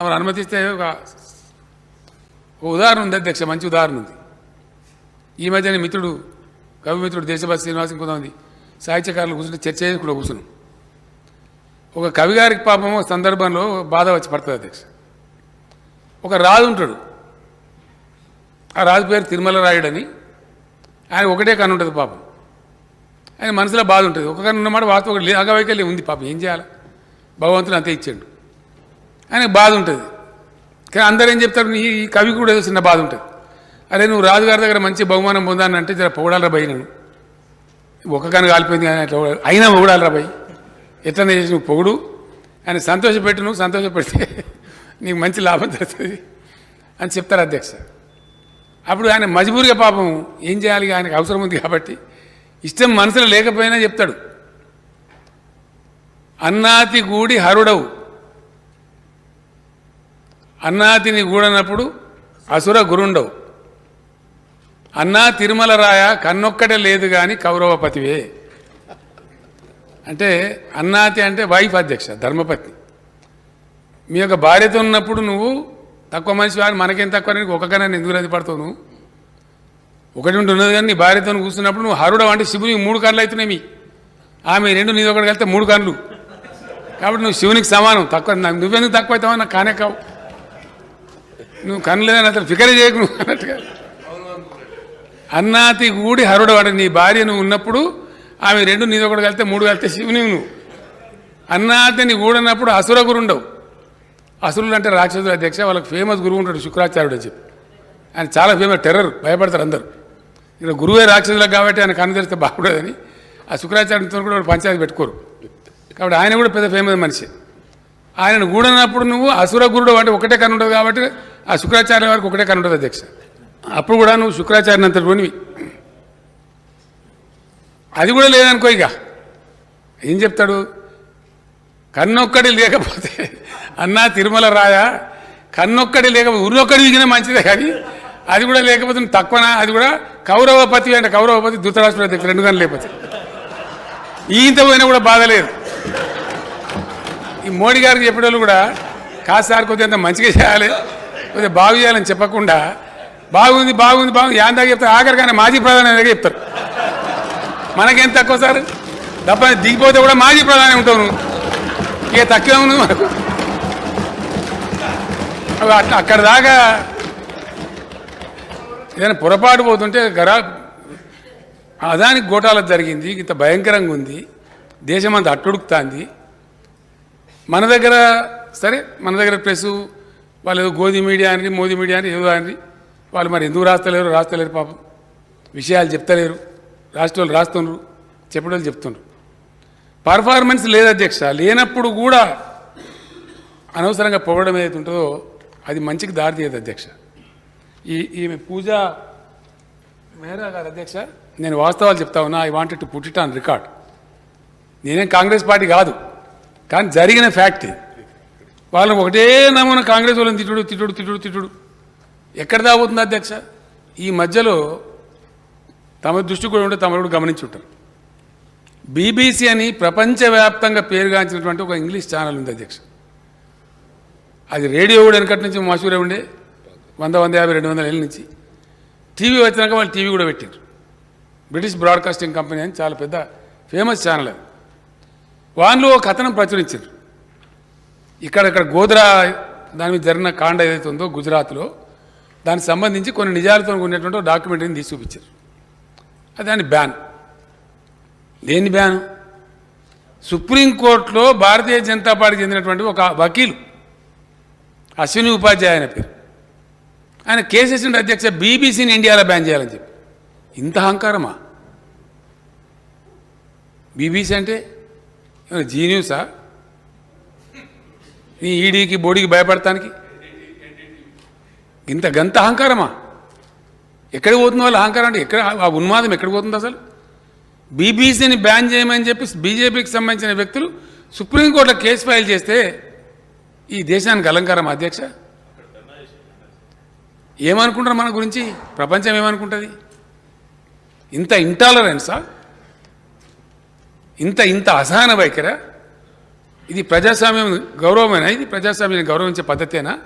అనుమతిస్తే ఒక ఉదాహరణ ఉంది అధ్యక్ష, మంచి ఉదాహరణ ఉంది. ఈ మధ్యన మిత్రుడు కవిమిత్రుడు దేశభక్తి శ్రీనివాస్ కొంతమంది సాహిత్యకారులు కూర్చుంటే చర్చ కూడా కూర్చున్నాం. ఒక కవి గారికి పాపం సందర్భంలో బాధ వచ్చి పడుతుంది అధ్యక్ష. ఒక రాజు ఉంటాడు, ఆ రాజు పేరు తిరుమల రాయుడని. ఆయన ఒకటే కన్ను ఉంటుంది పాపం, ఆయన మనసులో బాధ ఉంటుంది. ఒక కన్ను ఉన్నమాట వాస్తవం ఒకటి అగవైకల్యం ఉంది పాపం, ఏం చేయాలి, భగవంతుడు అంతే ఇచ్చాడు, ఆయనకు బాధ ఉంటుంది. కానీ అందరూ ఏం చెప్తారు, ఈ కవి కూడా ఏదో చిన్న బాధ ఉంటుంది. అరే నువ్వు రాజుగారి దగ్గర మంచి బహుమానం పొందానంటే జర పొగడాలరా భయ్, నన్ను ఒక కన్ను కాలిపోయింది కానీ అట్లా అయినా పొగడాలరా భయ్, ఎట్లనే చేసి నువ్వు పొగుడు, ఆయన సంతోషపెట్టు, నువ్వు సంతోషపెడితే నీకు మంచి లాభం జరుగుతుంది అని చెప్తారు అధ్యక్ష. అప్పుడు ఆయన మజబూరిగా పాపం ఏం చేయాలి, ఆయనకు అవసరం ఉంది కాబట్టి ఇష్టం మనసులో లేకపోయినా చెప్తాడు, అన్నాతి గూడి హరుడవు, అన్నాతిని గూడనప్పుడు అసుర గురుండవు, అన్నా తిరుమల రాయ కన్నొక్కటే లేదు కానీ కౌరవపతివే. అంటే అన్నాతి అంటే వైఫ్ అధ్యక్ష, ధర్మపత్ని. మీ యొక్క భార్యతో ఉన్నప్పుడు నువ్వు తక్కువ మనిషి వాడు, మనకేం తక్కువ, ఒక కన్నా ఎందుకు రద్దు పడతావు, నువ్వు ఒకటి ఉంటున్నది కానీ నీ భార్యతో కూర్చున్నప్పుడు నువ్వు హరుడవు అంటే శివునికి 3 కళ్ళు అవుతున్నాయి, మీ ఆమె 2 నీది ఒకటి కలిస్తే 3 కళ్ళు, కాబట్టి నువ్వు శివునికి సమానం. తక్కువ నువ్వెందుకు తక్కువ అవుతావా, నాకు కానే కావు, నువ్వు కన్ను లేదని అసలు ఫికర్ చేయకు నువ్వు అన్నట్టుగా. అన్నాతి గూడి హరుడు వాడు, నీ భార్య నువ్వు ఉన్నప్పుడు ఆమె 2 నీది ఒకటి కలిస్తే 3 కలిస్తే శివుని నువ్వు. అన్నాతిని గూడన్నప్పుడు అసుర గురుండవు, అసురులు అంటే రాక్షసులు అధ్యక్ష. వాళ్ళకి ఫేమస్ గురువు ఉంటాడు శుక్రాచార్యుడు అని చెప్పి, ఆయన చాలా ఫేమస్, టెర్రర్, భయపడతారు అందరు. ఇక్కడ గురువే రాక్షసులకు కాబట్టి ఆయన కన్ను తెరిస్తే బాగుండదని ఆ శుక్రాచార్యుడితో కూడా పంచాయతీ పెట్టుకోరు, కాబట్టి ఆయన కూడా పెద్ద ఫేమస్ మనిషి. ఆయనను గూడనప్పుడు నువ్వు అసుర గురుడు అంటే ఒకటే కన్ను ఉంటుంది కాబట్టి ఆ శుక్రాచార్య వారికి ఒకటే కన్ను ఉంటుంది అధ్యక్ష. అప్పుడు కూడా నువ్వు శుక్రాచార్యని అంతటివి, అది కూడా లేదనుకో, ఇక ఏం చెప్తాడు, కన్నొక్కడి లేకపోతే అన్నా తిరుమల రాయ కన్నొక్కడి లేకపోతే ఉరినొక్కడి దిగినా మంచిదే, కానీ అది కూడా లేకపోతే తక్కువనా, అది కూడా కౌరవపతి అంటే కౌరవపతి ధృతరాష్ట్రుడు అధ్యక్ష, 2 కన్ను లేకపోతే ఈయంత పోయినా కూడా బాధ లేదు. ఈ మోడీ గారికి చెప్పేవాళ్ళు కూడా కాసారి కొద్దిగా అంత మంచిగా చేయాలి, కొద్దిగా బాగు చేయాలని చెప్పకుండా బాగుంది బాగుంది బాగుంది యాందాక చెప్తారు, ఆఖరికైనా మాజీ ప్రధాని దగ్గర చెప్తారు. మనకేం తక్కువ సార్, తప్ప దిగిపోతే కూడా మాజీ ప్రధాని ఉంటావు నువ్వు, ఇక తక్కువ ఉంది మనకు. అక్కడ దాకా ఏదైనా పొరపాటు పోతుంటే అదానికి గోటాల జరిగింది, ఇంత భయంకరంగా ఉంది, దేశం అంతా అట్టుడుకుతుంది. మన దగ్గర సరే, మన దగ్గర ప్రెస్ వాళ్ళు ఏదో గోధి మీడియా అని మోదీ మీడియా అని ఏదో అని వాళ్ళు మరి ఎందుకు రాస్తలేరు పాపం, విషయాలు చెప్తలేరు, రాష్ట్రాలు రాస్తున్నారు, చెప్పడం చెప్తున్నారు. పర్ఫార్మెన్స్ లేదు అధ్యక్ష. లేనప్పుడు కూడా అనవసరంగా పొగడం ఏదైతే ఉంటుందో అది మంచికి దారి తీయదు అధ్యక్ష. ఈమె పూజ మేరా గారు అధ్యక్ష, నేను వాస్తవాలు చెప్తా ఉన్నా, I wanted to put it on record. నేనేం కాంగ్రెస్ పార్టీ కాదు, కానీ జరిగిన ఫ్యాక్ట్. వాళ్ళని ఒకటే నమూనా కాంగ్రెస్ వాళ్ళని తిట్టుడు తిట్టుడు తిట్టుడు తిట్టుడు ఎక్కడ దాగుతుంది అధ్యక్ష. ఈ మధ్యలో తమ దృష్టి కూడా ఉంటే తమరు కూడా గమనించి ఉంటారు, బీబీసీ అని ప్రపంచవ్యాప్తంగా పేరుగాంచినటువంటి ఒక ఇంగ్లీష్ ఛానల్ ఉంది అధ్యక్ష. అది రేడియో కూడా వెనకటి నుంచి మషూరే ఉండే, 100, 150, 200 ఏళ్ళ నుంచి. టీవీ వచ్చినాక వాళ్ళు టీవీ కూడా పెట్టారు. బ్రిటిష్ బ్రాడ్కాస్టింగ్ కంపెనీ అని చాలా పెద్ద ఫేమస్ ఛానల్ అది. వాళ్ళు ఒక కథనం ప్రచురించారు. ఇక్కడ గోద్రా దాని మీద జరిగిన కాండ ఏదైతే ఉందో గుజరాత్లో, దానికి సంబంధించి కొన్ని నిజాలతో ఉన్నటువంటి డాక్యుమెంటరీని తీసి చూపించారు. అది దాని బ్యాన్. దేని బ్యాన్? సుప్రీంకోర్టులో భారతీయ జనతా పార్టీకి చెందినటువంటి ఒక వకీలు అశ్విని ఉపాధ్యాయ ఆయన పేరు, ఆయన కేసేసిన అధ్యక్ష, బీబీసీని ఇండియాలో బ్యాన్ చేయాలని చెప్పి. ఇంత అహంకారమా? బీబీసీ అంటే జీ న్యూసా? నీ ఈడీకి బోడీకి భయపడటానికి గంత అహంకారమా? ఎక్కడికి పోతుంది వాళ్ళ అహంకారం? అంటే ఎక్కడ ఆ ఉన్మాదం ఎక్కడికి పోతుంది అసలు? బీబీసీని బ్యాన్ చేయమని చెప్పి బీజేపీకి సంబంధించిన వ్యక్తులు సుప్రీంకోర్టులో కేసు ఫైల్ చేస్తే ఈ దేశానికి అలంకారం అధ్యక్ష. ఏమనుకుంటారు మన గురించి ప్రపంచం, ఏమనుకుంటుంది? ఇంత ఇంటాలరెన్సా, ఇంత అసహన వైఖరా? ఇది ప్రజాస్వామ్యం గౌరవమేనా? ఇది ప్రజాస్వామ్యాన్ని గౌరవించే పద్ధతేనా?